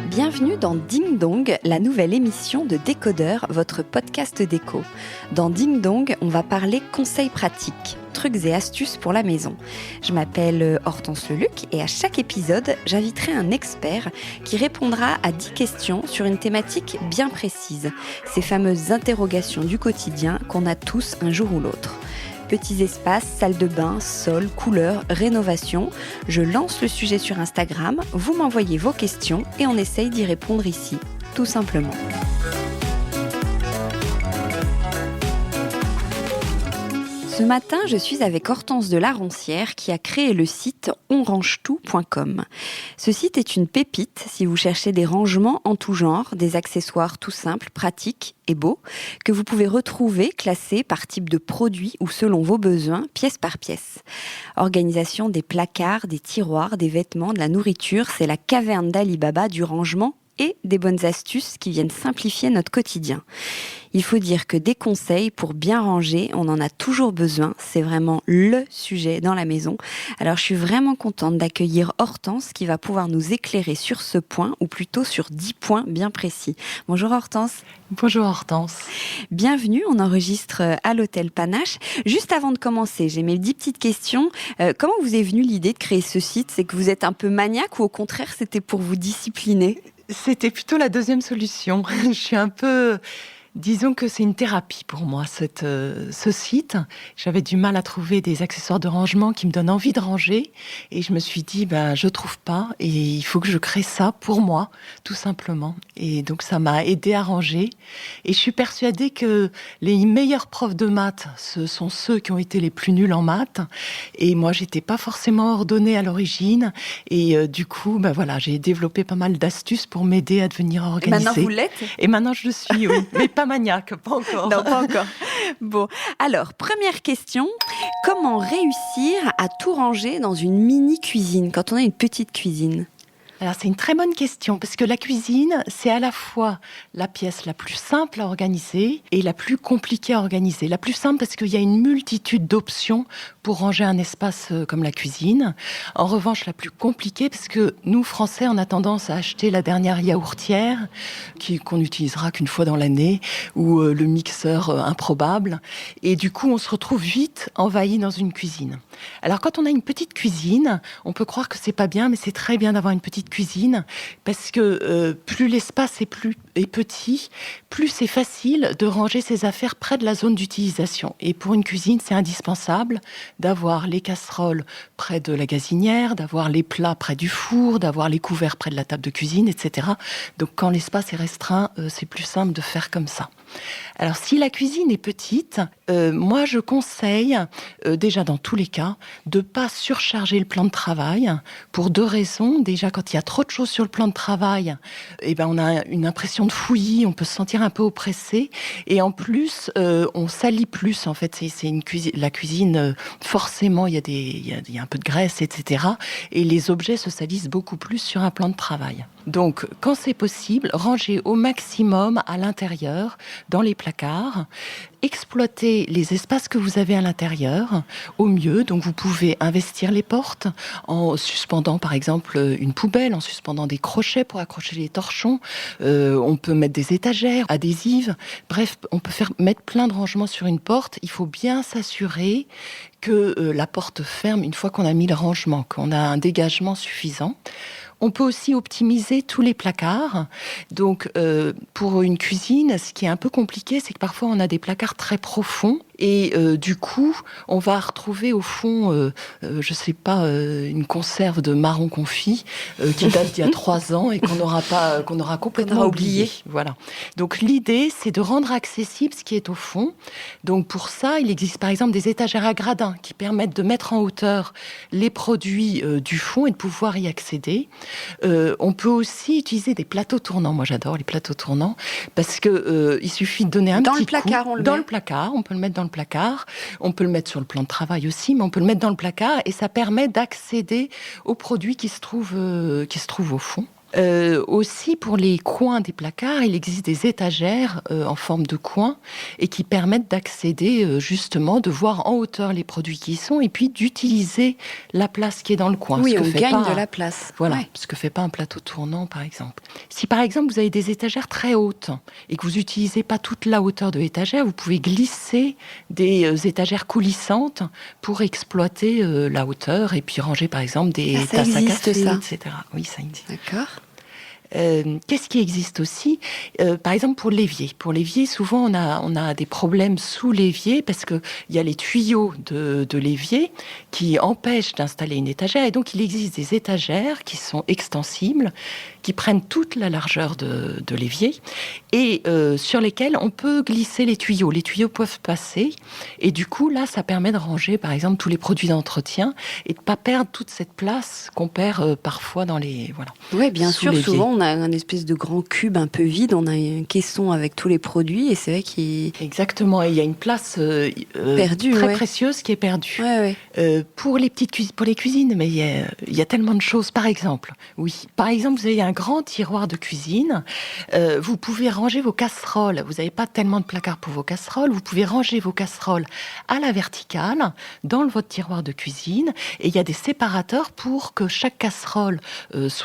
Bienvenue dans Ding Dong, la nouvelle émission de Décodeur, votre podcast déco. Dans Ding Dong, on va parler conseils pratiques, trucs et astuces pour la maison. Je m'appelle Hortense Leluc et à chaque épisode, j'inviterai un expert qui répondra à 10 questions sur une thématique bien précise, ces fameuses interrogations du quotidien qu'on a tous un jour ou l'autre. Petits espaces, salle de bain, sol, couleurs, rénovation. Je lance le sujet sur Instagram, vous m'envoyez vos questions et on essaye d'y répondre ici, tout simplement. Ce matin, je suis avec Hortense de Laroncière qui a créé le site onrangetout.com. Ce site est une pépite si vous cherchez des rangements en tout genre, des accessoires tout simples, pratiques et beaux, que vous pouvez retrouver classés par type de produit ou selon vos besoins, pièce par pièce. Organisation des placards, des tiroirs, des vêtements, de la nourriture, c'est la caverne d'Ali Baba du rangement et des bonnes astuces qui viennent simplifier notre quotidien. Il faut dire que des conseils pour bien ranger, on en a toujours besoin. C'est vraiment le sujet dans la maison. Alors, je suis vraiment contente d'accueillir Hortense qui va pouvoir nous éclairer sur ce point, ou plutôt sur 10 points bien précis. Bonjour Hortense. Bonjour Hortense. Bienvenue, on enregistre à l'hôtel Panache. Juste avant de commencer, j'ai mes 10 petites questions. Comment vous est venue l'idée de créer ce site ? C'est que vous êtes un peu maniaque ou au contraire, c'était pour vous discipliner ? C'était plutôt la deuxième solution. Je suis un peu... Disons que c'est une thérapie pour moi, ce site. J'avais du mal à trouver des accessoires de rangement qui me donnent envie de ranger. Et je me suis dit, je trouve pas. Et il faut que je crée ça pour moi, tout simplement. Et donc, ça m'a aidé à ranger. Et je suis persuadée que les meilleurs profs de maths, ce sont ceux qui ont été les plus nuls en maths. Et moi, j'étais pas forcément ordonnée à l'origine. Et du coup, j'ai développé pas mal d'astuces pour m'aider à devenir organisée. Maintenant, vous l'êtes ? Et maintenant, je le suis, oui. Mais pas maniaque, pas encore. Non, pas encore. Bon, alors, première question. Comment réussir à tout ranger dans une mini-cuisine, quand on a une petite cuisine ? Alors, c'est une très bonne question, parce que la cuisine, c'est à la fois la pièce la plus simple à organiser et la plus compliquée à organiser. La plus simple parce qu'il y a une multitude d'options pour ranger un espace comme la cuisine. En revanche, la plus compliquée, parce que nous, Français, on a tendance à acheter la dernière yaourtière qu'on n'utilisera qu'une fois dans l'année, ou le mixeur improbable. Et du coup, on se retrouve vite envahi dans une cuisine. Alors, quand on a une petite cuisine, on peut croire que c'est pas bien, mais c'est très bien d'avoir une petite cuisine, parce que plus l'espace est petit, plus c'est facile de ranger ses affaires près de la zone d'utilisation. Et pour une cuisine, c'est indispensable d'avoir les casseroles près de la gazinière, d'avoir les plats près du four, d'avoir les couverts près de la table de cuisine, etc. Donc quand l'espace est restreint, c'est plus simple de faire comme ça. Alors si la cuisine est petite, moi je conseille, déjà dans tous les cas, de ne pas surcharger le plan de travail pour 2 raisons. Déjà, quand il y a trop de choses sur le plan de travail, on a une impression de fouillis, on peut se sentir un peu oppressé. Et en plus, on salit plus. En fait, c'est une cuisine. La cuisine, forcément, il y a un peu de graisse, etc. Et les objets se salissent beaucoup plus sur un plan de travail. Donc, quand c'est possible, rangez au maximum à l'intérieur, dans les placards. Exploitez les espaces que vous avez à l'intérieur au mieux. Donc, vous pouvez investir les portes en suspendant, par exemple, une poubelle, en suspendant des crochets pour accrocher les torchons. On peut mettre des étagères adhésives. Bref, on peut mettre plein de rangements sur une porte. Il faut bien s'assurer que la porte ferme une fois qu'on a mis le rangement, qu'on a un dégagement suffisant. On peut aussi optimiser tous les placards. Donc, pour une cuisine, ce qui est un peu compliqué, c'est que parfois on a des placards très profonds. Et du coup, on va retrouver au fond, une conserve de marron confit qui date d'il y a 3 ans et qu'on aura complètement oublié. Voilà. Donc l'idée, c'est de rendre accessible ce qui est au fond. Donc pour ça, il existe par exemple des étagères à gradins qui permettent de mettre en hauteur les produits du fond et de pouvoir y accéder. On peut aussi utiliser des plateaux tournants. Moi, j'adore les plateaux tournants parce que il suffit de donner un petit coup. Dans le placard, on peut le mettre dans le placard. On peut le mettre sur le plan de travail aussi, mais on peut le mettre dans le placard et ça permet d'accéder aux produits qui se trouvent au fond. Aussi, pour les coins des placards, il existe des étagères en forme de coin et qui permettent d'accéder, justement, de voir en hauteur les produits qui y sont et puis d'utiliser la place qui est dans le coin. Oui, on gagne de la place. Voilà, ce que fait pas un plateau tournant, par exemple. Si, par exemple, vous avez des étagères très hautes et que vous n'utilisez pas toute la hauteur de l'étagère, vous pouvez glisser des étagères coulissantes pour exploiter la hauteur et puis ranger, par exemple, des tasses à café, etc. Oui, ça existe. D'accord. Qu'est-ce qui existe aussi par exemple, pour l'évier. Pour l'évier, souvent, on a des problèmes sous l'évier parce qu'il y a les tuyaux de l'évier qui empêchent d'installer une étagère. Et donc, il existe des étagères qui sont extensibles, qui prennent toute la largeur de l'évier et sur lesquelles on peut glisser les tuyaux. Les tuyaux peuvent passer et du coup, là, ça permet de ranger, par exemple, tous les produits d'entretien et de ne pas perdre toute cette place qu'on perd parfois dans les... Voilà, oui, bien sûr, l'évier. souvent, on a un espèce de grand cube un peu vide, on a un caisson avec tous les produits et c'est vrai qu'il... Exactement, et il y a une place perdue, très précieuse qui est perdue. Ouais. Pour les cuisines, mais il y a tellement de choses. Par exemple, vous avez un grand tiroir de cuisine, vous pouvez ranger vos casseroles. Vous n'avez pas tellement de placards pour vos casseroles, vous pouvez ranger vos casseroles à la verticale dans votre tiroir de cuisine et il y a des séparateurs pour que chaque casserole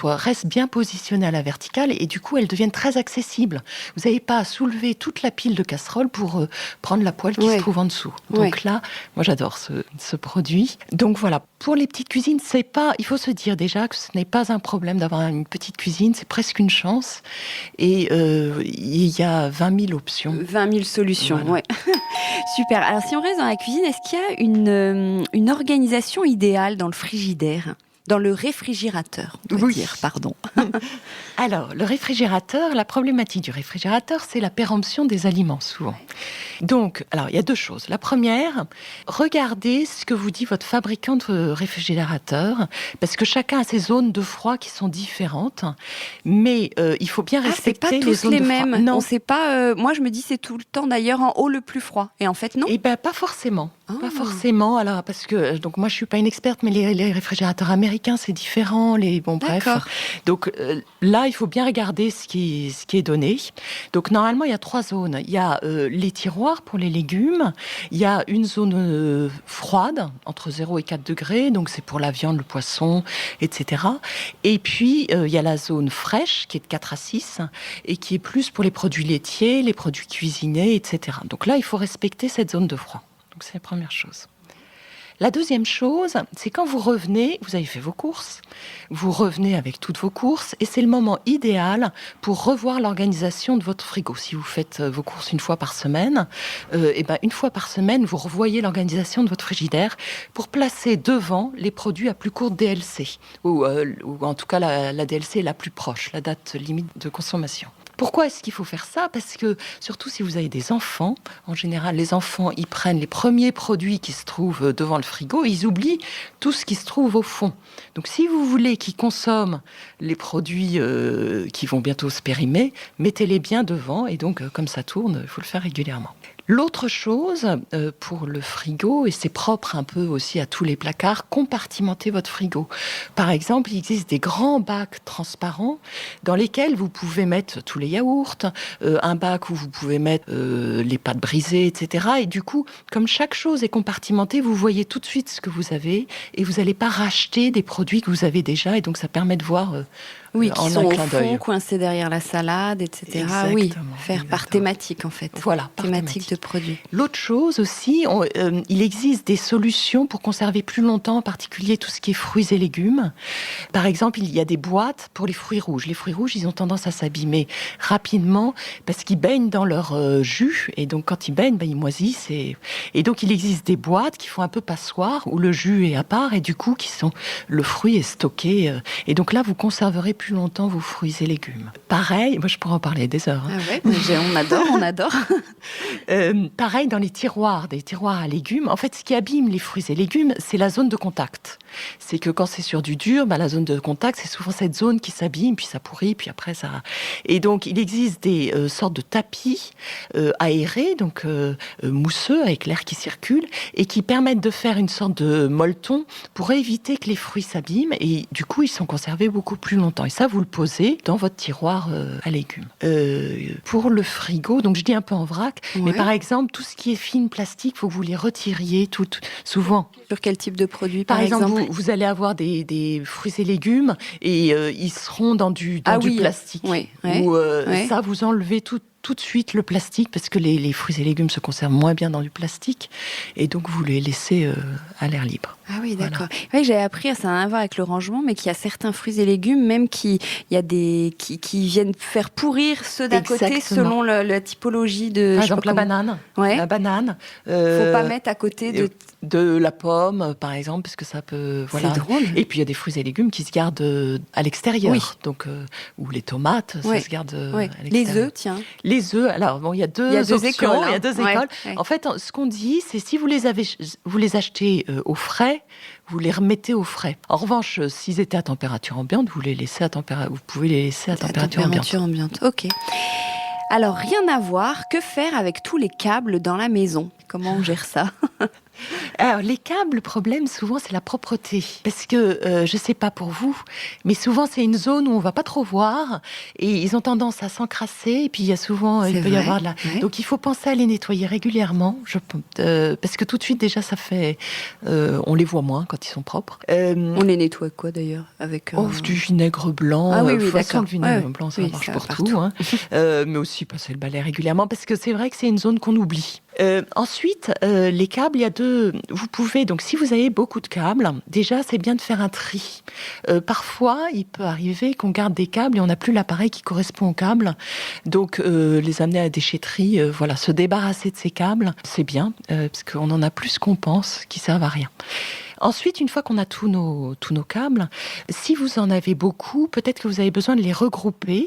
reste bien positionnée à la verticale et du coup, elles deviennent très accessibles. Vous n'avez pas à soulever toute la pile de casseroles pour prendre la poêle qui se trouve en dessous. Donc là, moi j'adore ce produit. Donc voilà, pour les petites cuisines, il faut se dire déjà que ce n'est pas un problème d'avoir une petite cuisine, c'est presque une chance. Et il y a 20 000 options. 20 000 solutions, voilà. Ouais. Super. Alors si on reste dans la cuisine, est-ce qu'il y a une organisation idéale dans le frigidaire ? Dans le réfrigérateur, on peut dire, pardon. Alors, le réfrigérateur, la problématique du réfrigérateur, c'est la péremption des aliments, souvent. Donc, alors, il y a deux choses. La première, regardez ce que vous dit votre fabricant de réfrigérateur, parce que chacun a ses zones de froid qui sont différentes, mais il faut bien respecter les zones de froid. Mêmes. Non, c'est pas. Moi, je me dis c'est tout le temps d'ailleurs en haut le plus froid, et en fait non. Eh ben, pas forcément. Pas forcément. Alors, parce que donc moi, je suis pas une experte, mais les réfrigérateurs américains, c'est différent. Bref. Donc là, il faut bien regarder ce qui est donné. Donc normalement, il y a 3 zones. Il y a les tiroirs pour les légumes. Il y a une zone froide entre 0 et 4 degrés. Donc c'est pour la viande, le poisson, etc. Et puis il y a la zone fraîche qui est de 4 à 6 et qui est plus pour les produits laitiers, les produits cuisinés, etc. Donc là, il faut respecter cette zone de froid. Donc c'est la première chose. La deuxième chose, c'est quand vous revenez, vous avez fait vos courses, vous revenez avec toutes vos courses et c'est le moment idéal pour revoir l'organisation de votre frigo. Si vous faites vos courses une fois par semaine, une fois par semaine, vous revoyez l'organisation de votre frigidaire pour placer devant les produits à plus courte DLC ou en tout cas la DLC la plus proche, la date limite de consommation. Pourquoi est-ce qu'il faut faire ça ? Parce que, surtout si vous avez des enfants, en général, les enfants, ils prennent les premiers produits qui se trouvent devant le frigo et ils oublient tout ce qui se trouve au fond. Donc, si vous voulez qu'ils consomment les produits qui vont bientôt se périmer, mettez-les bien devant et donc, comme ça tourne, il faut le faire régulièrement. L'autre chose pour le frigo, et c'est propre un peu aussi à tous les placards, compartimenter votre frigo. Par exemple, il existe des grands bacs transparents dans lesquels vous pouvez mettre tous les yaourts, un bac où vous pouvez mettre les pâtes brisées, etc. Et du coup, comme chaque chose est compartimentée, vous voyez tout de suite ce que vous avez et vous n'allez pas racheter des produits que vous avez déjà. Et donc, ça permet de voir qui sont au fond, coincés derrière la salade, etc. Exactement, oui, faire par thématique, en fait. Voilà, par thématique de produits. L'autre chose aussi, il existe des solutions pour conserver plus longtemps, en particulier tout ce qui est fruits et légumes. Par exemple, il y a des boîtes pour les fruits rouges. Les fruits rouges, ils ont tendance à s'abîmer rapidement parce qu'ils baignent dans leur jus. Et donc, quand ils baignent, ils moisissent. Et donc, il existe des boîtes qui font un peu passoire, où le jus est à part et du coup, le fruit est stocké. Et donc là, vous conserverez plus longtemps vos fruits et légumes. Pareil, moi je pourrais en parler des heures. Ah ouais, on adore. Pareil dans les tiroirs, des tiroirs à légumes. En fait, ce qui abîme les fruits et légumes, c'est la zone de contact. C'est que quand c'est sur du dur, la zone de contact, c'est souvent cette zone qui s'abîme, puis ça pourrit, puis après ça... Et donc, il existe des sortes de tapis aérés, donc mousseux, avec l'air qui circule, et qui permettent de faire une sorte de molleton pour éviter que les fruits s'abîment. Et du coup, ils sont conservés beaucoup plus longtemps. Et ça, vous le posez dans votre tiroir à légumes. Pour le frigo, donc je dis un peu en vrac, mais par exemple, tout ce qui est film plastique, il faut que vous les retiriez souvent. Sur quel type de produit, par exemple vous allez avoir des fruits et légumes et ils seront dans du plastique. Ça, vous enlevez tout de suite le plastique parce que les fruits et légumes se conservent moins bien dans du plastique et donc vous les laissez à l'air libre. Ah oui, d'accord. Oui, j'avais appris, ça n'a rien à voir avec le rangement, mais qu'il y a certains fruits et légumes, même qui viennent faire pourrir ceux d'à côté selon la typologie de... Par exemple, la banane. La banane. Faut pas mettre à côté de la pomme, par exemple, parce que ça peut... Voilà. C'est drôle. Et puis, il y a des fruits et légumes qui se gardent à l'extérieur. Oui. Donc, ou les tomates, ça se garde à l'extérieur. Les œufs, tiens. Les œufs, alors, bon, il y a deux options. Il y a deux écoles. En fait, ce qu'on dit, c'est si vous les achetez au frais, vous les remettez au frais. En revanche, s'ils étaient à température ambiante, vous pouvez les laisser à température ambiante. Ok. Alors, rien à voir, que faire avec tous les câbles dans la maison ? Comment on gère ça ? Alors, les câbles, le problème, souvent, c'est la propreté. Parce que, je ne sais pas pour vous, mais souvent, c'est une zone où on ne va pas trop voir et ils ont tendance à s'encrasser. Et puis, il peut y avoir de la... Donc, il faut penser à les nettoyer régulièrement, parce que tout de suite, déjà, ça fait... on les voit moins quand ils sont propres. On les nettoie quoi, d'ailleurs avec, du vinaigre blanc. Ah oui, d'accord. Le vinaigre blanc, ça marche pour tout. Hein. Mais aussi, passer le balai régulièrement, parce que c'est vrai que c'est une zone qu'on oublie. Ensuite, les câbles, il y a deux... Vous pouvez, donc si vous avez beaucoup de câbles, déjà c'est bien de faire un tri. Parfois, il peut arriver qu'on garde des câbles et on n'a plus l'appareil qui correspond aux câbles. Donc, les amener à la déchetterie, se débarrasser de ces câbles, c'est bien, parce qu'on en a plus qu'on pense, qui servent à rien. Ensuite, une fois qu'on a tous nos câbles, si vous en avez beaucoup, peut-être que vous avez besoin de les regrouper.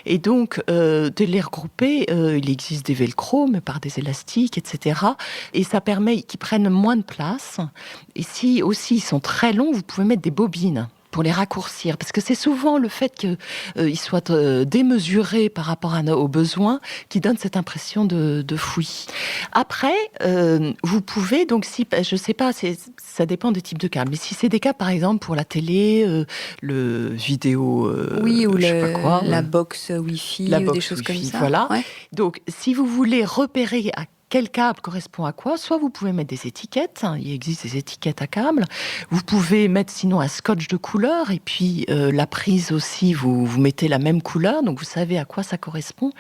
Et donc, de les regrouper, il existe des velcro, mais par des élastiques, etc. Et ça permet qu'ils prennent moins de place. Et si aussi ils sont très longs, vous pouvez mettre des bobines pour les raccourcir, parce que c'est souvent le fait qu'ils soient démesurés par rapport aux besoins qui donne cette impression de fouillis. Après, vous pouvez, donc si, je sais pas, ça dépend des types de câbles, mais si c'est des câbles par exemple pour la télé, le vidéo, ou je sais pas quoi, la box Wi-Fi, ou des choses comme ça. Voilà. Ouais. Donc, si vous voulez repérer à quel câble correspond à quoi, soit vous pouvez mettre des étiquettes, il existe des étiquettes à câbles, vous pouvez mettre sinon un scotch de couleur, et puis la prise aussi, vous mettez la même couleur, donc vous savez à quoi ça correspond,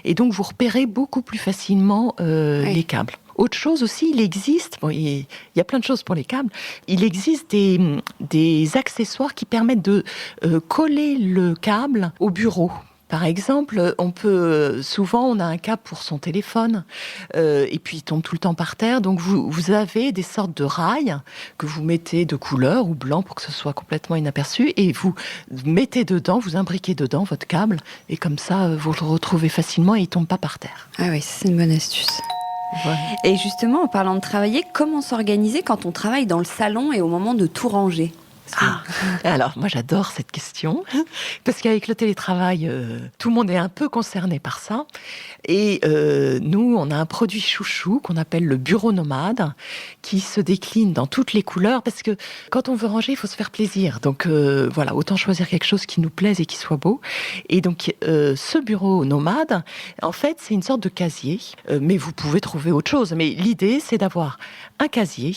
et donc vous repérez beaucoup plus facilement les câbles. Autre chose aussi, il existe, il y a plein de choses pour les câbles, il existe des accessoires qui permettent de coller le câble au bureau. Par exemple, souvent on a un câble pour son téléphone et puis il tombe tout le temps par terre. Donc vous avez des sortes de rails que vous mettez de couleur ou blanc pour que ce soit complètement inaperçu et vous mettez dedans, vous imbriquez dedans votre câble et comme ça vous le retrouvez facilement et il tombe pas par terre. Ah oui, c'est une bonne astuce. Ouais. Et justement, en parlant de travailler, comment s'organiser quand on travaille dans le salon et au moment de tout ranger ? Alors, moi, j'adore cette question, parce qu'avec le télétravail, tout le monde est un peu concerné par ça. Et nous, on a un produit chouchou qu'on appelle le bureau nomade, qui se décline dans toutes les couleurs, parce que quand on veut ranger, il faut se faire plaisir. Donc, autant choisir quelque chose qui nous plaise et qui soit beau. Et donc, ce bureau nomade, en fait, c'est une sorte de casier, mais vous pouvez trouver autre chose. Mais l'idée, c'est d'avoir un casier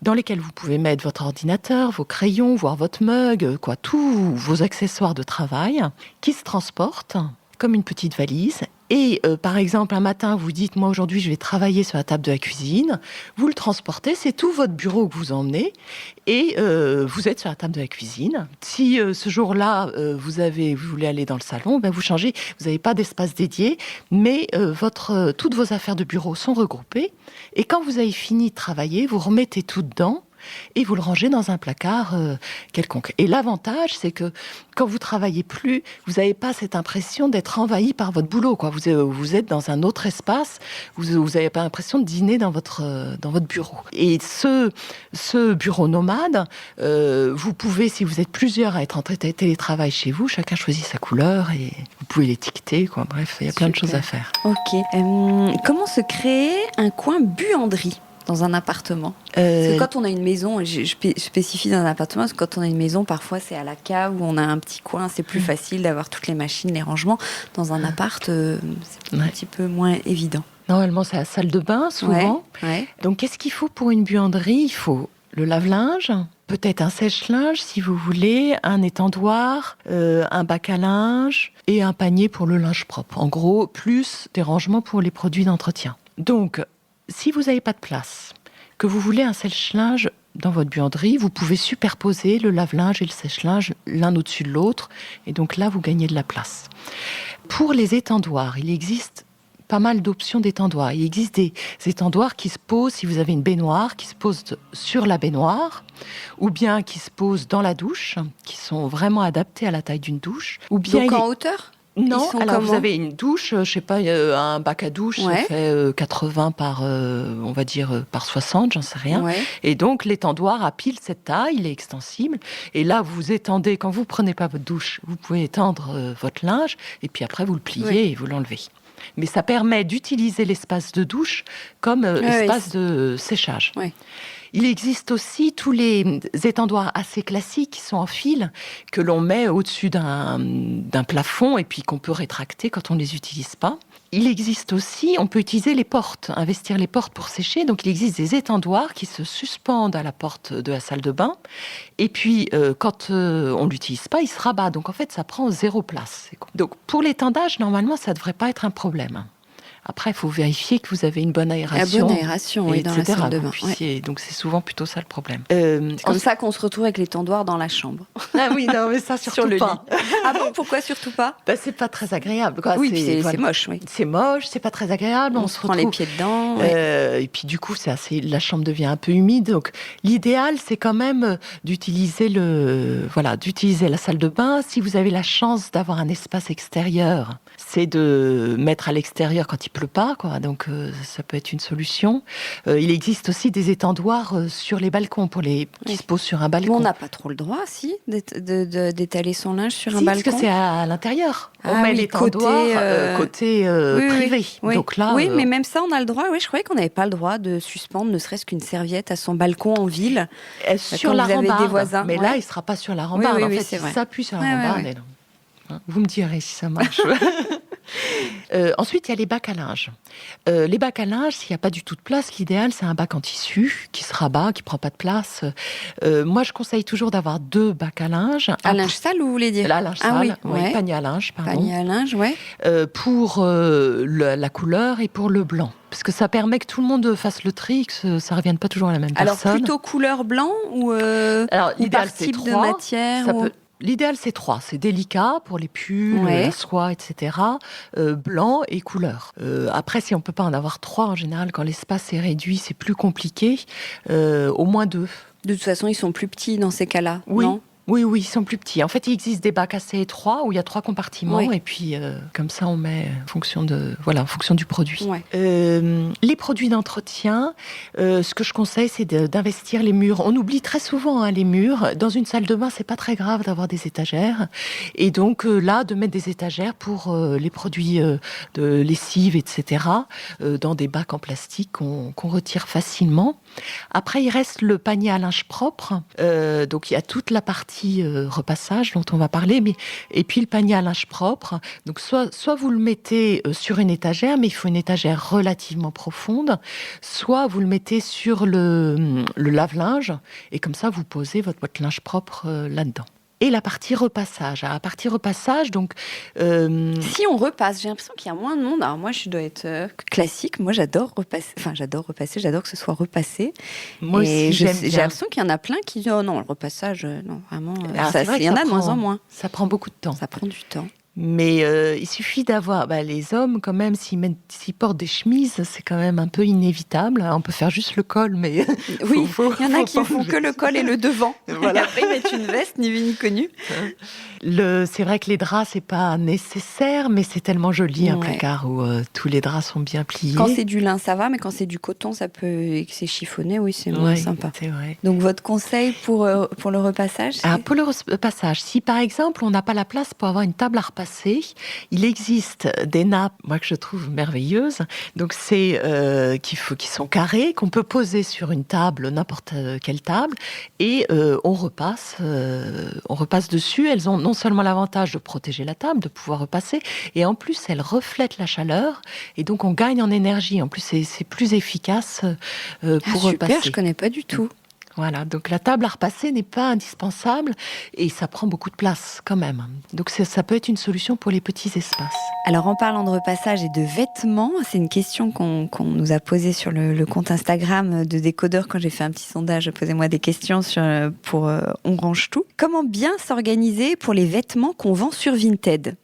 dans lequel vous pouvez mettre votre ordinateur, vos crayons, voire votre mug, tous vos accessoires de travail qui se transportent comme une petite valise. Et par exemple, un matin, vous dites, moi aujourd'hui, je vais travailler sur la table de la cuisine. Vous le transportez, c'est tout votre bureau que vous emmenez. Et vous êtes sur la table de la cuisine. Si ce jour-là, vous voulez aller dans le salon, vous changez. Vous n'avez pas d'espace dédié, mais toutes vos affaires de bureau sont regroupées. Et quand vous avez fini de travailler, vous remettez tout dedans. Et vous le rangez dans un placard quelconque. Et l'avantage, c'est que quand vous travaillez plus, vous n'avez pas cette impression d'être envahi par votre boulot, quoi. Vous êtes dans un autre espace, vous n'avez pas l'impression de dîner dans votre bureau. Et ce bureau nomade, vous pouvez, si vous êtes plusieurs à être en télétravail chez vous, chacun choisit sa couleur et vous pouvez l'étiqueter, quoi. Bref, il y a plein de choses à faire. Ok. Comment se créer un coin buanderie dans un appartement? Parce que quand on a une maison, je spécifie dans un appartement, parce que quand on a une maison, parfois c'est à la cave où on a un petit coin, c'est plus facile d'avoir toutes les machines, les rangements. Dans un appart, c'est un petit peu moins évident. Normalement, c'est la salle de bain, souvent. Ouais. Donc, qu'est-ce qu'il faut pour une buanderie? Il faut le lave-linge, peut-être un sèche-linge, si vous voulez, un étendoir, un bac à linge et un panier pour le linge propre. En gros, plus des rangements pour les produits d'entretien. Donc, si vous n'avez pas de place, que vous voulez un sèche-linge dans votre buanderie, vous pouvez superposer le lave-linge et le sèche-linge l'un au-dessus de l'autre. Et donc là, vous gagnez de la place. Pour les étendoirs, il existe pas mal d'options d'étendoirs. Il existe des étendoirs qui se posent, si vous avez une baignoire, qui se posent sur la baignoire, ou bien qui se posent dans la douche, qui sont vraiment adaptés à la taille d'une douche. Ou bien donc en hauteur? Non, alors vous avez une douche, je sais pas, un bac à douche, ça fait 80 par, on va dire, par 60, j'en sais rien. Ouais. Et donc l'étendoir a pile cette taille, il est extensible. Et là, vous étendez, quand vous prenez pas votre douche, vous pouvez étendre votre linge, et puis après vous le pliez et vous l'enlevez. Mais ça permet d'utiliser l'espace de douche comme espace de séchage. Ouais. Il existe aussi tous les étendoirs assez classiques qui sont en fil, que l'on met au-dessus d'un plafond et puis qu'on peut rétracter quand on ne les utilise pas. Il existe aussi, on peut utiliser les portes, investir les portes pour sécher. Donc il existe des étendoirs qui se suspendent à la porte de la salle de bain. Et puis quand on ne l'utilise pas, il se rabat. Donc en fait, ça prend 0 place. Donc pour l'étendage, normalement, ça ne devrait pas être un problème. Après, il faut vérifier que vous avez une bonne aération. La bonne aération, oui, dans la salle de bain. Donc, c'est souvent plutôt ça le problème. C'est comme ça qu'on se retrouve avec l'étendoir dans la chambre. Ah oui, non, mais ça, surtout sur le pas. lit. Ah bon, pourquoi surtout pas? C'est pas très agréable, quoi. Oui, c'est moche, oui. C'est moche, c'est pas très agréable. On se prend les pieds dedans. Et puis, du coup, la chambre devient un peu humide. Donc, l'idéal, c'est quand même d'utiliser la salle de bain. Si vous avez la chance d'avoir un espace extérieur, c'est de mettre à l'extérieur quand il pleut pas, quoi. Donc ça peut être une solution. Il existe aussi des étendoirs sur les balcons qui se posent sur un balcon. Mais on n'a pas trop le droit, si, d'étaler son linge sur un balcon. Parce que c'est à l'intérieur. On met l'étendoir côté privé. Oui. Donc là, mais même ça, on a le droit. Oui, je croyais qu'on n'avait pas le droit de suspendre ne serait-ce qu'une serviette à son balcon en ville. Sur la rambarde. Des voisins. Mais là, il ne sera pas sur la rambarde. En fait, il s'appuie sur la rambarde. Vous me direz si ça marche. Ensuite, il y a les bacs à linge. Les bacs à linge, s'il n'y a pas du tout de place, l'idéal, c'est un bac en tissu qui se rabat, qui ne prend pas de place. Moi, je conseille toujours d'avoir 2 bacs à linge. À linge sale, vous voulez dire? À linge sale, panier à linge, pardon. Panier à linge, oui. Pour la couleur et pour le blanc. Parce que ça permet que tout le monde fasse le tri, que ça ne revienne pas toujours à la même personne. Alors, plutôt couleur blanc ou par type de matière L'idéal, c'est 3. C'est délicat pour les pulls, la soie, etc. Blanc et couleur. Après, si on ne peut pas en avoir 3, en général, quand l'espace est réduit, c'est plus compliqué. Au moins 2. De toute façon, ils sont plus petits dans ces cas-là, non ? Oui, ils sont plus petits. En fait, il existe des bacs assez étroits où il y a 3 compartiments et puis comme ça, on met en fonction du produit. Ouais. Les produits d'entretien, ce que je conseille, c'est d'investir les murs. On oublie très souvent les murs. Dans une salle de bain, c'est pas très grave d'avoir des étagères. Et donc là, de mettre des étagères pour les produits de lessive, etc., dans des bacs en plastique qu'on retire facilement. Après, il reste le panier à linge propre. Donc, il y a toute la partie repassage dont on va parler, et puis le panier à linge propre. Donc, soit vous le mettez sur une étagère, mais il faut une étagère relativement profonde, soit vous le mettez sur le lave-linge, et comme ça, vous posez votre linge propre là-dedans. Et la partie repassage. À la partie repassage, donc... Si on repasse, j'ai l'impression qu'il y a moins de monde. Alors moi, je dois être classique. Moi, j'adore repasser. Enfin, j'adore que ce soit repassé. Moi aussi, j'ai l'impression qu'il y en a plein qui disent « Oh non, le repassage, non, vraiment... » Il y en a de moins en moins. Ça prend beaucoup de temps. Ça prend du temps. Mais il suffit d'avoir... les hommes, quand même, s'ils portent des chemises, c'est quand même un peu inévitable. On peut faire juste le col, mais... Oui, il y en a qui font que le col et le devant. Voilà. Et après, ils mettent une veste, ni vu ni connu. C'est vrai que les draps, c'est pas nécessaire, mais c'est tellement joli, un placard où tous les draps sont bien pliés. Quand c'est du lin, ça va, mais quand c'est du coton, et que c'est chiffonné, oui, c'est moins sympa. C'est vrai. Donc, votre conseil pour le repassage Pour le repassage, si par exemple, on n'a pas la place pour avoir une table à repasser, repassé. Il existe des nappes, moi que je trouve merveilleuses. Donc c'est qui sont carrées, qu'on peut poser sur une table, n'importe quelle table, et on repasse dessus. Elles ont non seulement l'avantage de protéger la table, de pouvoir repasser, et en plus elles reflètent la chaleur, et donc on gagne en énergie. En plus c'est plus efficace pour repasser. Super, je connais pas du tout. Voilà, donc la table à repasser n'est pas indispensable et ça prend beaucoup de place quand même. Donc ça peut être une solution pour les petits espaces. Alors en parlant de repassage et de vêtements, c'est une question qu'on nous a posée sur le compte Instagram de Décodeur quand j'ai fait un petit sondage. Posez-moi des questions pour On range tout. Comment bien s'organiser pour les vêtements qu'on vend sur Vinted ?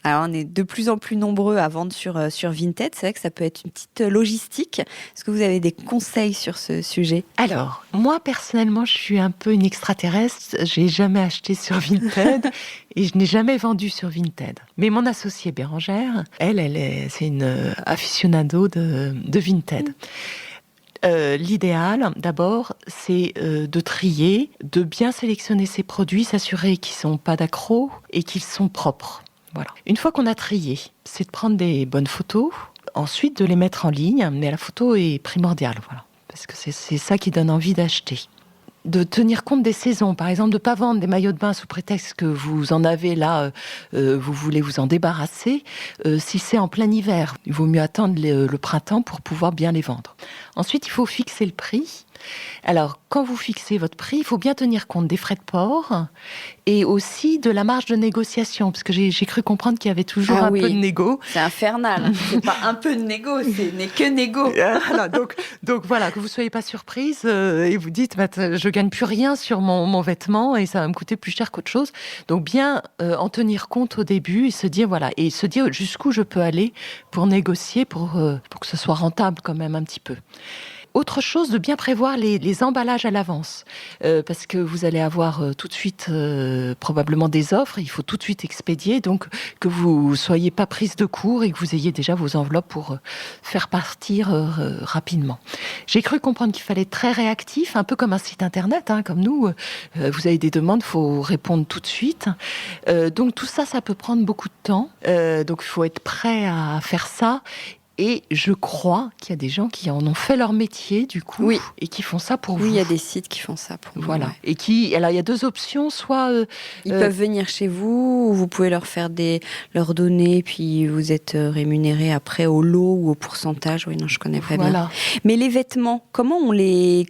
Alors, on est de plus en plus nombreux à vendre sur Vinted. C'est vrai que ça peut être une petite logistique. Est-ce que vous avez des conseils sur ce sujet ? Alors, moi, personnellement, je suis un peu une extraterrestre. J'ai jamais acheté sur Vinted et je n'ai jamais vendu sur Vinted. Mais mon associée Bérangère, c'est une aficionado de Vinted. L'idéal, d'abord, c'est de trier, de bien sélectionner ses produits, s'assurer qu'ils ne sont pas d'accro et qu'ils sont propres. Voilà. Une fois qu'on a trié, c'est de prendre des bonnes photos, ensuite de les mettre en ligne, mais la photo est primordiale, voilà, parce que c'est ça qui donne envie d'acheter. De tenir compte des saisons, par exemple de ne pas vendre des maillots de bain sous prétexte que vous en avez là, vous voulez vous en débarrasser. Si c'est en plein hiver, il vaut mieux attendre le printemps pour pouvoir bien les vendre. Ensuite, il faut fixer le prix. Alors, quand vous fixez votre prix, il faut bien tenir compte des frais de port et aussi de la marge de négociation, parce que j'ai cru comprendre qu'il y avait toujours peu de négo. C'est infernal. C'est pas un peu de négo, n'est que négo. Voilà, donc voilà, que vous soyez pas surprise et vous dites, je gagne plus rien sur mon vêtement et ça va me coûter plus cher qu'autre chose. Donc bien en tenir compte au début et se dire jusqu'où je peux aller pour négocier, pour que ce soit rentable quand même un petit peu. Autre chose, de bien prévoir les emballages à l'avance, parce que vous allez avoir tout de suite probablement des offres, il faut tout de suite expédier, donc que vous soyez pas prise de court et que vous ayez déjà vos enveloppes pour faire partir rapidement. J'ai cru comprendre qu'il fallait être très réactif, un peu comme un site internet, comme nous, vous avez des demandes, il faut répondre tout de suite. Donc tout ça, ça peut prendre beaucoup de temps, donc il faut être prêt à faire ça. Et je crois qu'il y a des gens qui en ont fait leur métier, du coup, et qui font ça pour vous. Oui, il y a des sites qui font ça pour vous. Voilà. Ouais. Et alors, il y a deux options. Soit ils peuvent venir chez vous, ou vous pouvez leur leur donner, puis vous êtes rémunéré après au lot ou au pourcentage. Oui, non, je connais pas bien. Mais les vêtements, comment on les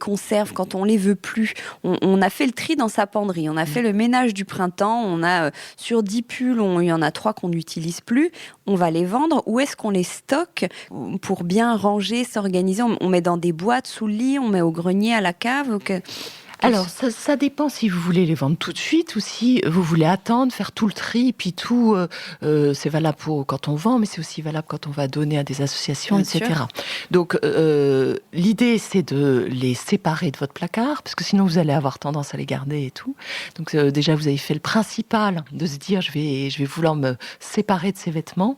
conserve quand on les veut plus ? On a fait le tri dans sa penderie, on a fait le ménage du printemps, on a sur 10 pulls, il y en a 3 qu'on n'utilise plus. On va les vendre. Où est-ce qu'on les stocke pour bien ranger, s'organiser ? On met dans des boîtes sous le lit, on met au grenier, à la cave Alors, ça dépend si vous voulez les vendre tout de suite ou si vous voulez attendre, faire tout le tri, puis tout, c'est valable pour quand on vend, mais c'est aussi valable quand on va donner à des associations, bien etc. sûr. Donc, l'idée, c'est de les séparer de votre placard, parce que sinon, vous allez avoir tendance à les garder et tout. Donc, déjà, vous avez fait le principal de se dire, je vais vouloir me séparer de ces vêtements.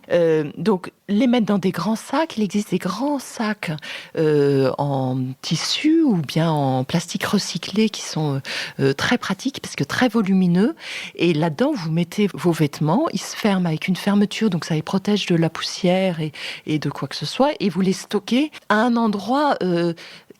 Donc, les mettre dans des grands sacs. Il existe des grands sacs en tissu ou bien en plastique recyclé qui sont très pratiques parce que très volumineux. Et là-dedans, vous mettez vos vêtements. Ils se ferment avec une fermeture, donc ça les protège de la poussière et de quoi que ce soit. Et vous les stockez à un endroit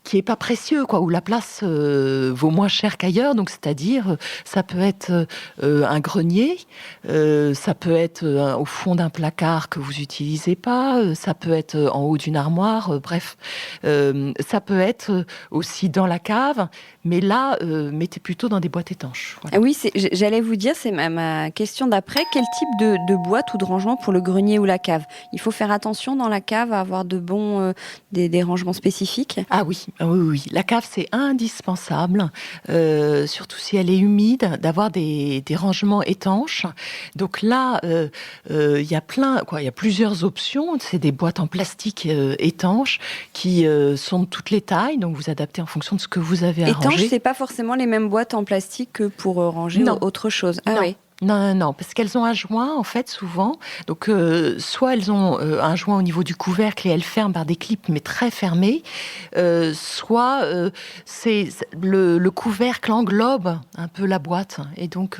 qui est pas précieux, où la place vaut moins cher qu'ailleurs. Donc, c'est-à-dire, ça peut être un grenier, ça peut être au fond d'un placard que vous n'utilisez pas, ça peut être en haut d'une armoire, bref. Ça peut être aussi dans la cave, mais là, mettez plutôt dans des boîtes étanches. Voilà. Ah oui, j'allais vous dire, c'est ma question d'après. Quel type de boîte ou de rangement pour le grenier ou la cave ? Il faut faire attention dans la cave à avoir des rangements spécifiques ? Ah oui. La cave, c'est indispensable, surtout si elle est humide, d'avoir des rangements étanches. Donc là, il y a plusieurs options. C'est des boîtes en plastique étanches qui sont de toutes les tailles. Donc vous adaptez en fonction de ce que vous avez à ranger. Étanches, c'est pas forcément les mêmes boîtes en plastique que pour ranger autre chose. Ah non. oui. Non, parce qu'elles ont un joint, en fait, souvent. Donc, soit elles ont un joint au niveau du couvercle et elles ferment par des clips, mais très fermés. Soit le couvercle englobe un peu la boîte. Et donc,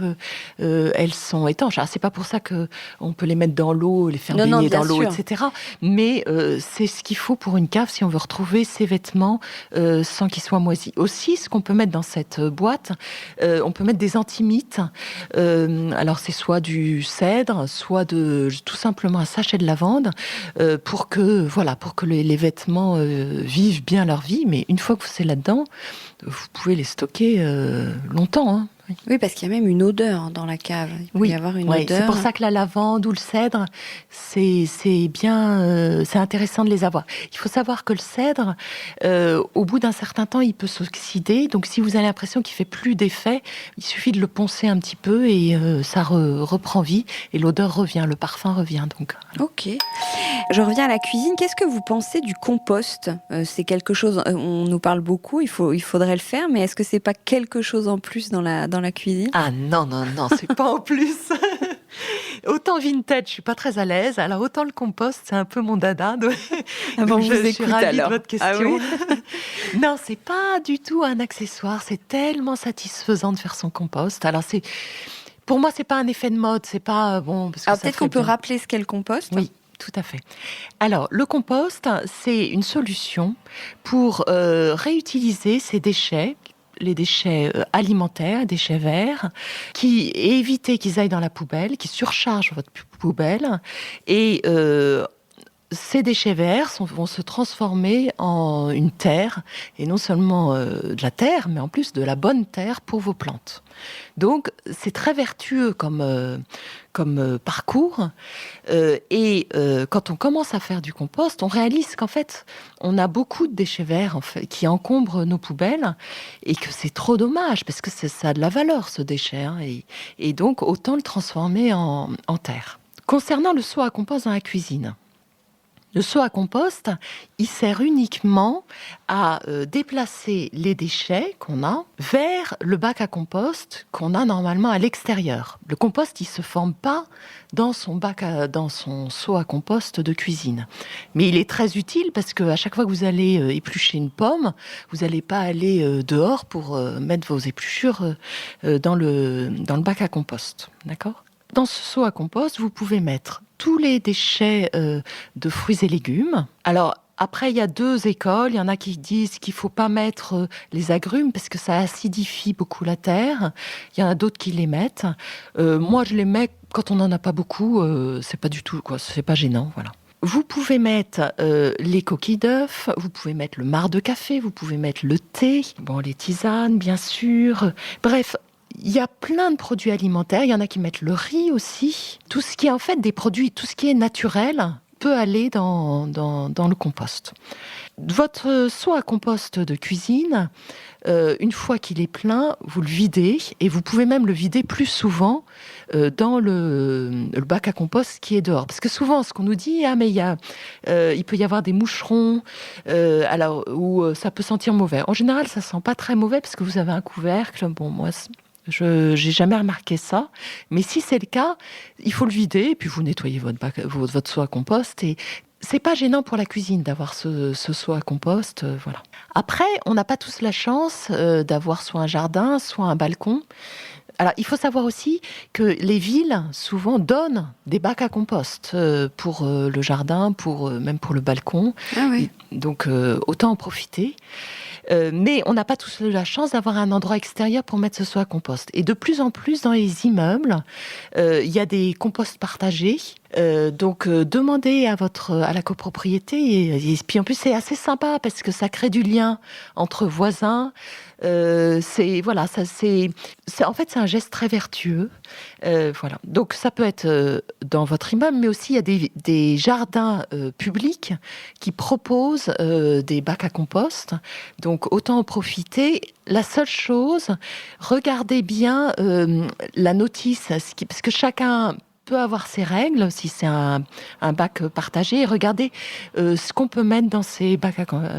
elles sont étanches. Alors, c'est pas pour ça qu'on peut les mettre dans l'eau, les faire baigner dans l'eau, etc. Mais c'est ce qu'il faut pour une cave si on veut retrouver ses vêtements sans qu'ils soient moisis. Aussi, ce qu'on peut mettre dans cette boîte, on peut mettre des antimites. Alors c'est soit du cèdre, soit tout simplement un sachet de lavande pour que les vêtements vivent bien leur vie. Mais une fois que vous êtes là-dedans, vous pouvez les stocker longtemps. Hein. Oui, parce qu'il y a même une odeur dans la cave. Il peut y avoir une odeur. C'est pour ça que la lavande ou le cèdre, c'est bien, c'est intéressant de les avoir. Il faut savoir que le cèdre, au bout d'un certain temps, il peut s'oxyder. Donc, si vous avez l'impression qu'il fait plus d'effet, il suffit de le poncer un petit peu et ça reprend vie et l'odeur revient, le parfum revient. Donc. Ok. Je reviens à la cuisine. Qu'est-ce que vous pensez du compost ? C'est quelque chose. On nous parle beaucoup. Il faudrait le faire, mais est-ce que c'est pas quelque chose en plus dans la cuisine ? Ah non, c'est pas en plus. Autant vintage, je suis pas très à l'aise. Alors autant le compost, c'est un peu mon dada. Je suis ravie de votre question. Ah oui. Non, c'est pas du tout un accessoire. C'est tellement satisfaisant de faire son compost. Alors pour moi, c'est pas un effet de mode. C'est pas bon. Parce que alors peut-être qu'on peut rappeler ce qu'est le compost. Oui. Tout à fait. Alors, le compost, c'est une solution pour réutiliser ces déchets, les déchets alimentaires, déchets verts, et éviter qu'ils aillent dans la poubelle, qui surchargent votre poubelle. Et ces déchets verts vont se transformer en une terre, et non seulement de la terre, mais en plus de la bonne terre pour vos plantes. Donc, c'est très vertueux comme parcours. Et quand on commence à faire du compost, on réalise qu'en fait, on a beaucoup de déchets verts qui encombrent nos poubelles et que c'est trop dommage parce que ça a de la valeur, ce déchet. Hein, et donc, autant le transformer en terre. Concernant le seau à compost dans la cuisine, le seau à compost, il sert uniquement à déplacer les déchets qu'on a vers le bac à compost qu'on a normalement à l'extérieur. Le compost, il se forme pas dans son seau à compost de cuisine. Mais il est très utile parce qu'à chaque fois que vous allez éplucher une pomme, vous n'allez pas aller dehors pour mettre vos épluchures dans le bac à compost. D'accord ? Dans ce seau à compost, vous pouvez mettre tous les déchets de fruits et légumes. Alors, après, il y a deux écoles. Il y en a qui disent qu'il ne faut pas mettre les agrumes parce que ça acidifie beaucoup la terre. Il y en a d'autres qui les mettent. Moi, je les mets quand on n'en a pas beaucoup. C'est pas du tout, quoi. C'est pas gênant, voilà. Vous pouvez mettre les coquilles d'œufs, vous pouvez mettre le marc de café, vous pouvez mettre le thé, les tisanes, bien sûr. Bref, il y a plein de produits alimentaires. Il y en a qui mettent le riz aussi. Tout ce qui est en fait des produits, tout ce qui est naturel peut aller dans le compost. Votre seau à compost de cuisine, une fois qu'il est plein, vous le videz et vous pouvez même le vider plus souvent dans le bac à compost qui est dehors. Parce que souvent, ce qu'on nous dit, mais il peut y avoir des moucherons, ou ça peut sentir mauvais. En général, ça sent pas très mauvais parce que vous avez un couvercle. Bon, moi, j'ai jamais remarqué ça, mais si c'est le cas, il faut le vider et puis vous nettoyez votre seau à compost et c'est pas gênant pour la cuisine d'avoir ce seau à compost, voilà. Après, on n'a pas tous la chance d'avoir soit un jardin, soit un balcon. Alors, il faut savoir aussi que les villes, souvent, donnent des bacs à compost pour le jardin, même pour le balcon. Ah oui. Donc, autant en profiter. Mais on n'a pas tous la chance d'avoir un endroit extérieur pour mettre ce seau à compost. Et de plus en plus, dans les immeubles, il y a des composts partagés. Donc, demandez à la copropriété. Et puis, en plus, c'est assez sympa parce que ça crée du lien entre voisins. En fait, c'est un geste très vertueux. Voilà. Donc, ça peut être dans votre immeuble, mais aussi il y a des jardins publics qui proposent des bacs à compost. Donc, autant en profiter. La seule chose, regardez bien la notice, parce que chacun peut avoir ses règles, si c'est un bac partagé, et regardez ce qu'on peut mettre dans ces bacs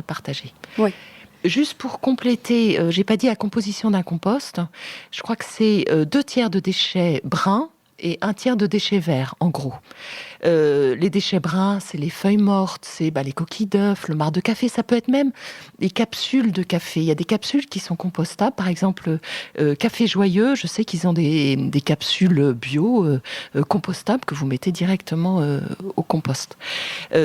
partagés. Oui. Juste pour compléter, j'ai pas dit la composition d'un compost. Je crois que c'est 2 tiers de déchets bruns et 1 tiers de déchets verts, en gros. Les déchets bruns, c'est les feuilles mortes, c'est les coquilles d'œufs, le marc de café, ça peut être même les capsules de café. Il y a des capsules qui sont compostables, par exemple Café Joyeux, je sais qu'ils ont des capsules bio compostables que vous mettez directement au compost.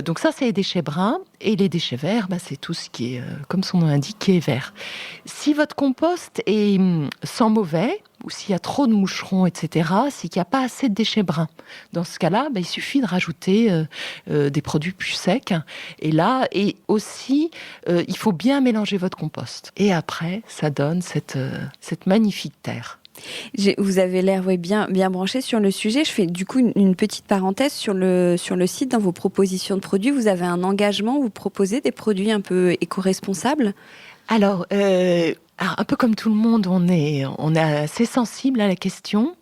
Donc ça, c'est les déchets bruns, et les déchets verts, c'est tout ce qui est, comme son nom l'indique, qui est vert. Si votre compost est sans mauvais, ou s'il y a trop de moucherons, etc., c'est qu'il n'y a pas assez de déchets bruns. Dans ce cas-là, il suffit de rajouter des produits plus secs. Et là, et aussi, il faut bien mélanger votre compost. Et après, ça donne cette magnifique terre. Vous avez l'air bien branché sur le sujet. Je fais du coup une petite parenthèse sur le site. Dans vos propositions de produits, vous avez un engagement, vous proposez des produits un peu éco-responsables ? Alors, un peu comme tout le monde, on est assez sensible à la question.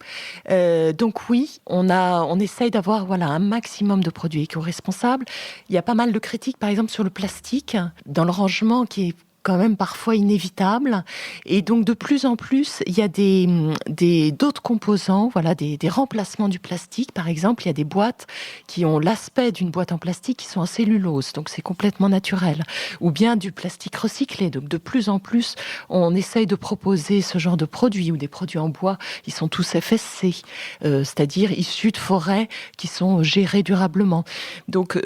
Donc oui, on essaye d'avoir un maximum de produits éco-responsables. Il y a pas mal de critiques, par exemple, sur le plastique, dans le rangement qui est quand même parfois inévitable. Et donc, de plus en plus, il y a d'autres composants, des remplacements du plastique. Par exemple, il y a des boîtes qui ont l'aspect d'une boîte en plastique qui sont en cellulose. Donc, c'est complètement naturel. Ou bien du plastique recyclé. Donc, de plus en plus, on essaye de proposer ce genre de produits, ou des produits en bois. Ils sont tous FSC, c'est-à-dire issus de forêts qui sont gérées durablement. Donc,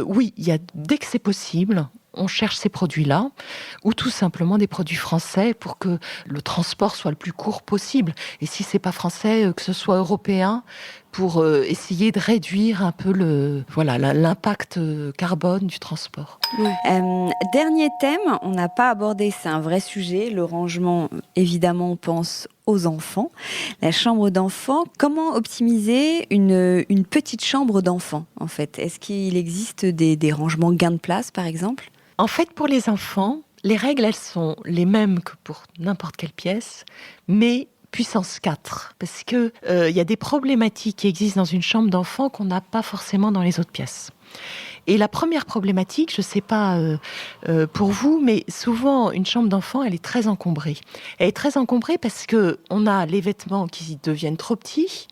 oui, dès que c'est possible, on cherche ces produits-là, ou tout simplement des produits français pour que le transport soit le plus court possible. Et si c'est pas français, que ce soit européen, pour essayer de réduire un peu l'impact carbone du transport. Dernier thème, on n'a pas abordé, c'est un vrai sujet, le rangement. Évidemment, on pense aux enfants. La chambre d'enfant, comment optimiser une petite chambre d'enfant, en fait ? Est-ce qu'il existe des rangements gain de place, par exemple ? En fait, pour les enfants, les règles, elles sont les mêmes que pour n'importe quelle pièce, mais puissance 4. Parce que y a des problématiques qui existent dans une chambre d'enfant qu'on n'a pas forcément dans les autres pièces. Et la première problématique, je ne sais pas pour vous, mais souvent, une chambre d'enfant, elle est très encombrée. Elle est très encombrée parce qu'on a les vêtements qui deviennent trop petits,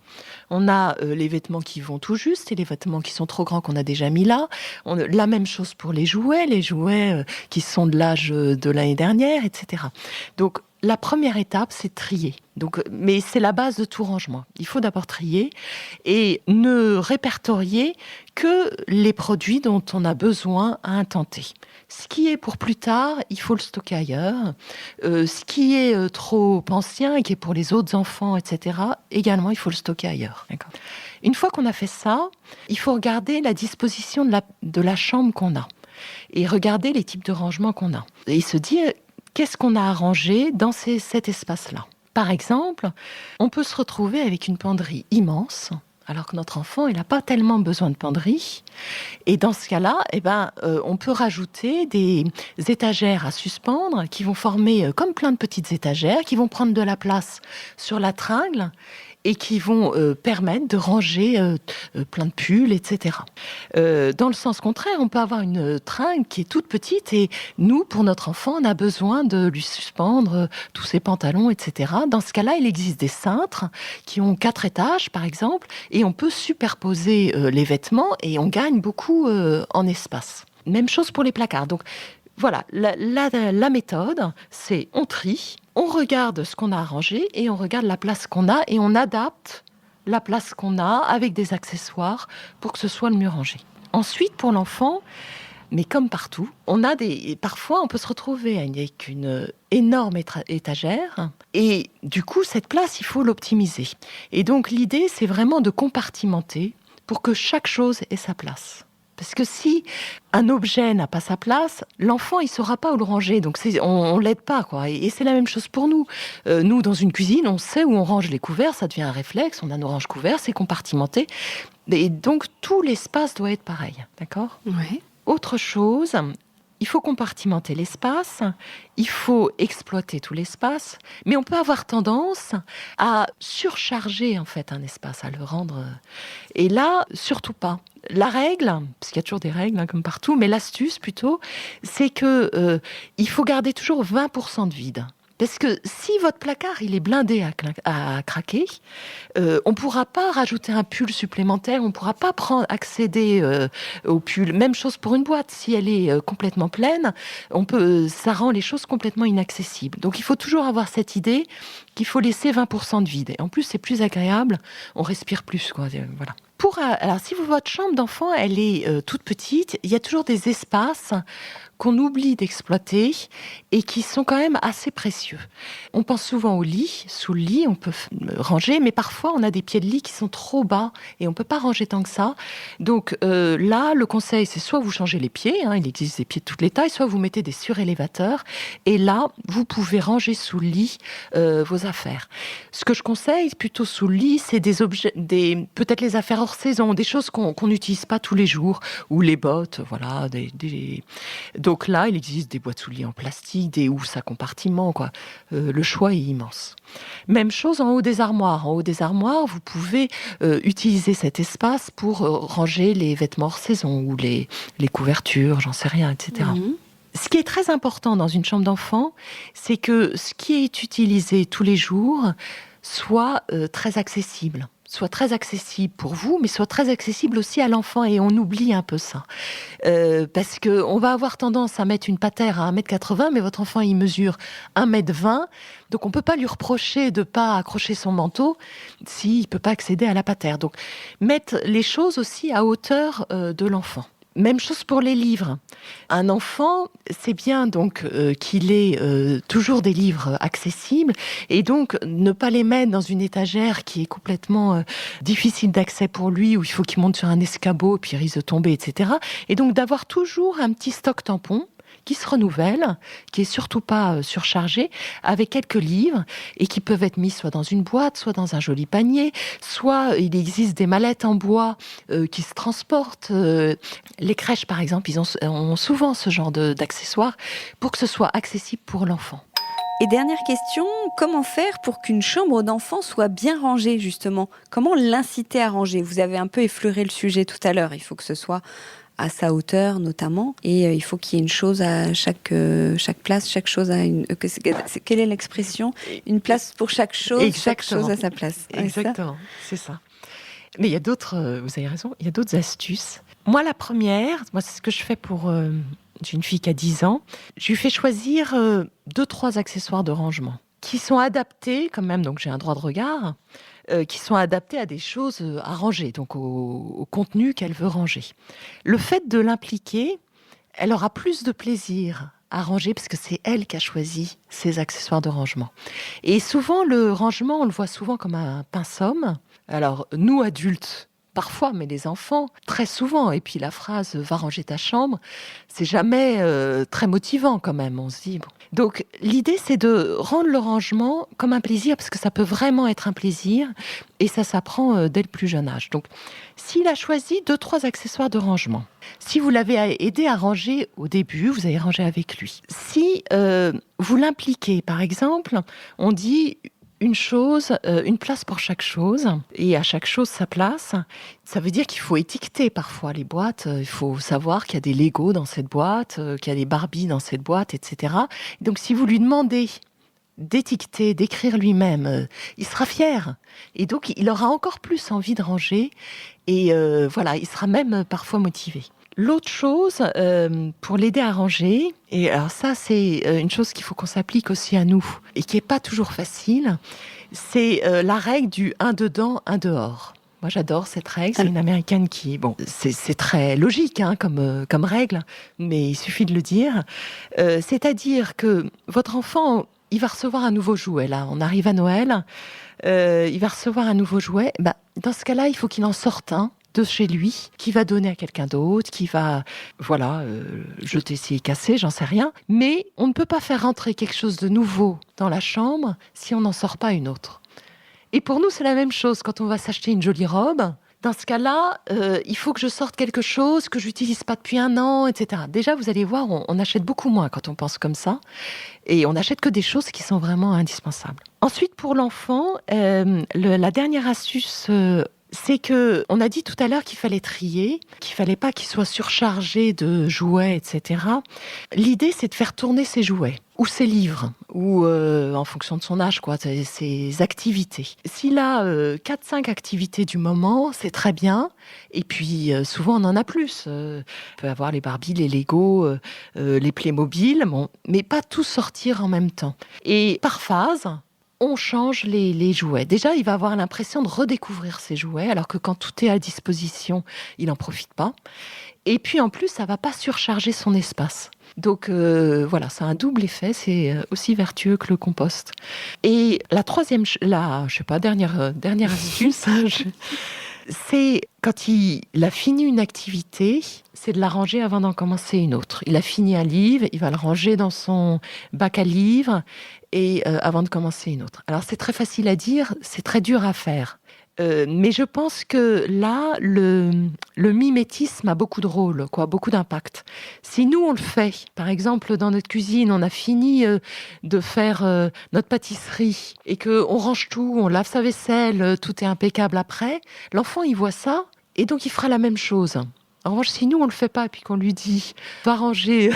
on a les vêtements qui vont tout juste et les vêtements qui sont trop grands qu'on a déjà mis là. La même chose pour les jouets qui sont de l'âge de l'année dernière, etc. Donc, la première étape, c'est trier. Mais c'est la base de tout rangement. Il faut d'abord trier et ne répertorier que les produits dont on a besoin à un temps T. Ce qui est pour plus tard, il faut le stocker ailleurs. Ce qui est trop ancien et qui est pour les autres enfants, etc., également, il faut le stocker ailleurs. D'accord. Une fois qu'on a fait ça, il faut regarder la disposition de la chambre qu'on a et regarder les types de rangements qu'on a. Et se dire, qu'est-ce qu'on a arrangé dans cet espace-là ? Par exemple, on peut se retrouver avec une penderie immense, alors que notre enfant, il n'a pas tellement besoin de penderie. Et dans ce cas-là, on peut rajouter des étagères à suspendre qui vont former comme plein de petites étagères, qui vont prendre de la place sur la tringle et qui vont permettre de ranger plein de pulls, etc. Dans le sens contraire, on peut avoir une tringle qui est toute petite et nous, pour notre enfant, on a besoin de lui suspendre tous ses pantalons, etc. Dans ce cas-là, il existe des cintres qui ont 4 étages, par exemple, et on peut superposer les vêtements et on gagne beaucoup en espace. Même chose pour les placards. Donc, voilà, la méthode, c'est on trie, on regarde ce qu'on a arrangé et on regarde la place qu'on a et on adapte la place qu'on a avec des accessoires pour que ce soit le mieux rangé. Ensuite, pour l'enfant, mais comme partout, parfois on peut se retrouver avec une énorme étagère et du coup, cette place, il faut l'optimiser. Et donc, l'idée, c'est vraiment de compartimenter pour que chaque chose ait sa place. Parce que si un objet n'a pas sa place, l'enfant, il ne saura pas où le ranger. Donc, on ne l'aide pas, quoi. Et c'est la même chose pour nous. Nous, dans une cuisine, on sait où on range les couverts. Ça devient un réflexe. On a nos range-couverts, c'est compartimenté. Et donc, tout l'espace doit être pareil. D'accord ? Ouais. Autre chose, il faut compartimenter l'espace, il faut exploiter tout l'espace, mais on peut avoir tendance à surcharger en fait un espace, à le rendre... Et là, surtout pas. La règle, parce qu'il y a toujours des règles comme partout, mais l'astuce plutôt, c'est que il faut garder toujours 20% de vide. Parce que si votre placard il est blindé à craquer, on ne pourra pas rajouter un pull supplémentaire, on ne pourra pas accéder au pull. Même chose pour une boîte, si elle est complètement pleine, ça rend les choses complètement inaccessibles. Donc il faut toujours avoir cette idée qu'il faut laisser 20% de vide. Et en plus, c'est plus agréable, on respire plus, quoi. Voilà. Alors, si votre chambre d'enfant elle est toute petite, il y a toujours des espaces qu'on oublie d'exploiter et qui sont quand même assez précieux. On pense souvent au lit. Sous le lit, on peut ranger, mais parfois, on a des pieds de lit qui sont trop bas et on ne peut pas ranger tant que ça. Donc là, le conseil, c'est soit vous changez les pieds, il existe des pieds de toutes les tailles, soit vous mettez des surélévateurs. Et là, vous pouvez ranger sous le lit vos affaires. Ce que je conseille plutôt sous le lit, c'est des objets, peut-être les affaires hors saison, des choses qu'on n'utilise pas tous les jours, ou les bottes, voilà. Donc là, il existe des boîtes sous le lit en plastique, des housses à compartiments, quoi. Le choix est immense. Même chose en haut des armoires. En haut des armoires, vous pouvez utiliser cet espace pour ranger les vêtements hors saison ou les couvertures, j'en sais rien, etc. Mmh. Ce qui est très important dans une chambre d'enfant, c'est que ce qui est utilisé tous les jours soit très accessible. Soit très accessible pour vous, mais soit très accessible aussi à l'enfant. Et on oublie un peu ça. Parce qu'on va avoir tendance à mettre une patère à 1m80, mais votre enfant, il mesure 1m20. Donc, on ne peut pas lui reprocher de ne pas accrocher son manteau s'il ne peut pas accéder à la patère. Donc, mettre les choses aussi à hauteur de l'enfant. Même chose pour les livres. Un enfant, c'est bien donc qu'il ait toujours des livres accessibles et donc ne pas les mettre dans une étagère qui est complètement difficile d'accès pour lui, où il faut qu'il monte sur un escabeau puis il risque de tomber, etc. Et donc d'avoir toujours un petit stock tampon qui se renouvelle, qui est surtout pas surchargé, avec quelques livres et qui peuvent être mis soit dans une boîte, soit dans un joli panier, soit il existe des mallettes en bois qui se transportent. Les crèches, par exemple, ils ont souvent ce genre d'accessoires pour que ce soit accessible pour l'enfant. Et dernière question, comment faire pour qu'une chambre d'enfant soit bien rangée, justement ? Comment l'inciter à ranger ? Vous avez un peu effleuré le sujet tout à l'heure. Il faut que ce soit à sa hauteur notamment, et il faut qu'il y ait une chose à chaque place, chaque chose à une... Quelle est l'expression ? Une place pour chaque chose, Exactement. Chaque chose à sa place. Exactement, c'est ça. Mais il y a d'autres, vous avez raison, il y a d'autres astuces. Moi, la première, c'est ce que je fais pour... j'ai une fille qui a 10 ans, je lui fais choisir 2-3 accessoires de rangement qui sont adaptés quand même, donc j'ai un droit de regard, qui sont adaptés à des choses à ranger, donc au contenu qu'elle veut ranger. Le fait de l'impliquer, elle aura plus de plaisir à ranger parce que c'est elle qui a choisi ses accessoires de rangement. Et souvent, le rangement, on le voit souvent comme un pince-homme. Alors, nous, adultes, parfois, mais les enfants, très souvent. Et puis la phrase « va ranger ta chambre », c'est jamais très motivant quand même. On se dit bon. Donc l'idée, c'est de rendre le rangement comme un plaisir, parce que ça peut vraiment être un plaisir, et ça s'apprend dès le plus jeune âge. Donc s'il a choisi 2-3 accessoires de rangement, si vous l'avez aidé à ranger au début, vous allez ranger avec lui. Si vous l'impliquez, par exemple, on dit une chose, une place pour chaque chose, et à chaque chose sa place. Ça veut dire qu'il faut étiqueter parfois les boîtes. Il faut savoir qu'il y a des Lego dans cette boîte, qu'il y a des Barbie dans cette boîte, etc. Donc si vous lui demandez d'étiqueter, d'écrire lui-même, il sera fier. Et donc il aura encore plus envie de ranger. Et voilà, il sera même parfois motivé. L'autre chose, pour l'aider à ranger, et alors ça c'est une chose qu'il faut qu'on s'applique aussi à nous, et qui n'est pas toujours facile, c'est la règle du 1 dedans, 1 dehors. Moi j'adore cette règle, c'est une américaine qui... Bon, c'est très logique comme règle, mais il suffit de le dire. C'est-à-dire que votre enfant, il va recevoir un nouveau jouet, là, on arrive à Noël, il va recevoir un nouveau jouet, dans ce cas-là, il faut qu'il en sorte un de chez lui, qui va donner à quelqu'un d'autre, qui va, jeter s'il est cassé, j'en sais rien. Mais on ne peut pas faire rentrer quelque chose de nouveau dans la chambre si on n'en sort pas une autre. Et pour nous, c'est la même chose. Quand on va s'acheter une jolie robe, Dans ce cas-là, il faut que je sorte quelque chose que je n'utilise pas depuis 1 an, etc. Déjà, vous allez voir, on achète beaucoup moins quand on pense comme ça. Et on n'achète que des choses qui sont vraiment indispensables. Ensuite, pour l'enfant, la dernière astuce... c'est que on a dit tout à l'heure qu'il fallait trier, qu'il fallait pas qu'il soit surchargé de jouets, etc. L'idée, c'est de faire tourner ses jouets ou ses livres, ou en fonction de son âge, quoi, ses activités. S'il a 4-5 activités du moment, c'est très bien. Et puis, souvent, on en a plus. On peut avoir les Barbie, les Lego, les Playmobil, bon, mais pas tous sortir en même temps. Et par phase... on change les jouets. Déjà, il va avoir l'impression de redécouvrir ses jouets, alors que quand tout est à disposition, il n'en profite pas. Et puis, en plus, ça ne va pas surcharger son espace. Donc, voilà, c'est un double effet. C'est aussi vertueux que le compost. Et la troisième, dernière astuce, c'est quand il a fini une activité, c'est de la ranger avant d'en commencer une autre. Il a fini un livre, il va le ranger dans son bac à livres et avant de commencer une autre. Alors c'est très facile à dire, c'est très dur à faire. Mais je pense que là, le mimétisme a beaucoup de rôle, beaucoup d'impact. Si nous, on le fait, par exemple, dans notre cuisine, on a fini de faire notre pâtisserie et qu'on range tout, on lave sa vaisselle, tout est impeccable après, l'enfant, il voit ça et donc il fera la même chose. En revanche, si nous, on ne le fait pas et puis qu'on lui dit « va ranger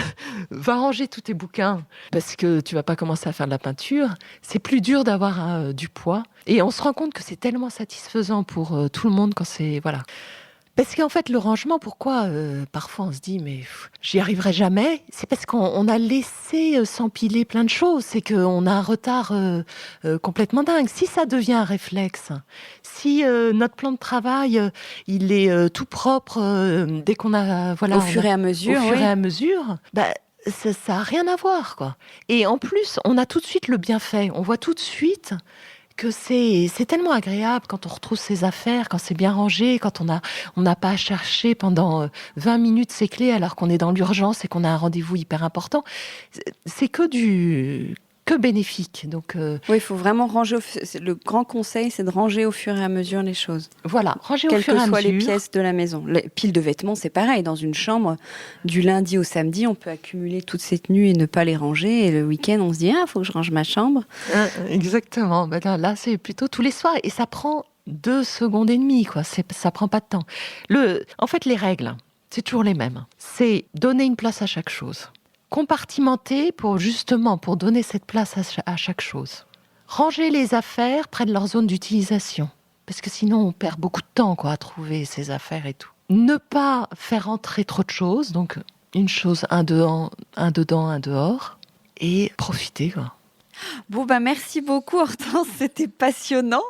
tous tes bouquins parce que tu ne vas pas commencer à faire de la peinture », c'est plus dur d'avoir du poids. Et on se rend compte que c'est tellement satisfaisant pour tout le monde quand c'est... Voilà. Parce qu'en fait, le rangement, pourquoi parfois on se dit « mais j'y arriverai jamais », c'est parce qu'on a laissé s'empiler plein de choses. C'est qu'on a un retard complètement dingue. Si ça devient un réflexe, si notre plan de travail, il est tout propre dès qu'on a... Voilà, au fur et à mesure, ça n'a rien à voir, quoi. Et en plus, on a tout de suite le bienfait. On voit tout de suite... que c'est tellement agréable quand on retrouve ses affaires, quand c'est bien rangé, quand on n'a pas à chercher pendant 20 minutes ses clés alors qu'on est dans l'urgence et qu'on a un rendez-vous hyper important. C'est que bénéfique. Donc, oui, il faut vraiment ranger. Le grand conseil, c'est de ranger au fur et à mesure les choses. Voilà, ranger au fur et à mesure. Quelles que soient les pièces de la maison. Les piles de vêtements, c'est pareil. Dans une chambre, du lundi au samedi, on peut accumuler toutes ces tenues et ne pas les ranger. Et le week-end, on se dit, faut que je range ma chambre. Exactement. Là, c'est plutôt tous les soirs. Et ça prend 2 secondes et demie, quoi. Ça prend pas de temps. En fait, les règles, c'est toujours les mêmes. C'est donner une place à chaque chose. Compartimenter pour donner cette place à chaque chose. Ranger les affaires près de leur zone d'utilisation. Parce que sinon, on perd beaucoup de temps à trouver ces affaires et tout. Ne pas faire entrer trop de choses. Donc, une chose, un dedans, un dehors. Et profiter, quoi. Bon, merci beaucoup, Hortense. C'était passionnant.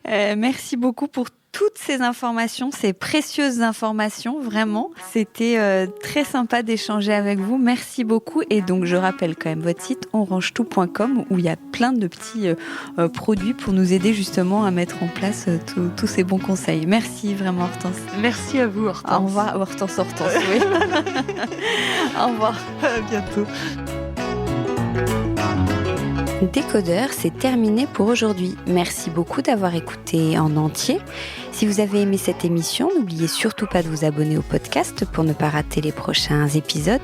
Merci beaucoup pour toutes ces informations, ces précieuses informations, vraiment. C'était très sympa d'échanger avec vous. Merci beaucoup. Et donc, je rappelle quand même votre site onrangetout.com où il y a plein de petits produits pour nous aider justement à mettre en place tous ces bons conseils. Merci vraiment, Hortense. Merci à vous, Hortense. Au revoir, Hortense, oui. Au revoir. À bientôt. Décodeur, c'est terminé pour aujourd'hui. Merci beaucoup d'avoir écouté en entier. Si vous avez aimé cette émission, n'oubliez surtout pas de vous abonner au podcast pour ne pas rater les prochains épisodes.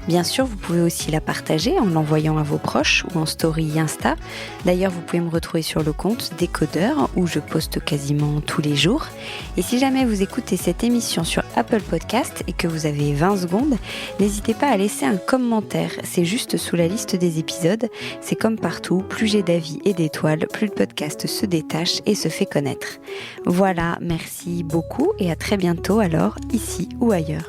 Bien sûr, vous pouvez aussi la partager en l'envoyant à vos proches ou en story Insta. D'ailleurs, vous pouvez me retrouver sur le compte Décodeur où je poste quasiment tous les jours. Et si jamais vous écoutez cette émission sur Apple Podcast et que vous avez 20 secondes, n'hésitez pas à laisser un commentaire. C'est juste sous la liste des épisodes. C'est comme partout, plus j'ai d'avis et d'étoiles, plus le podcast se détache et se fait connaître. Voilà, merci beaucoup et à très bientôt alors, ici ou ailleurs.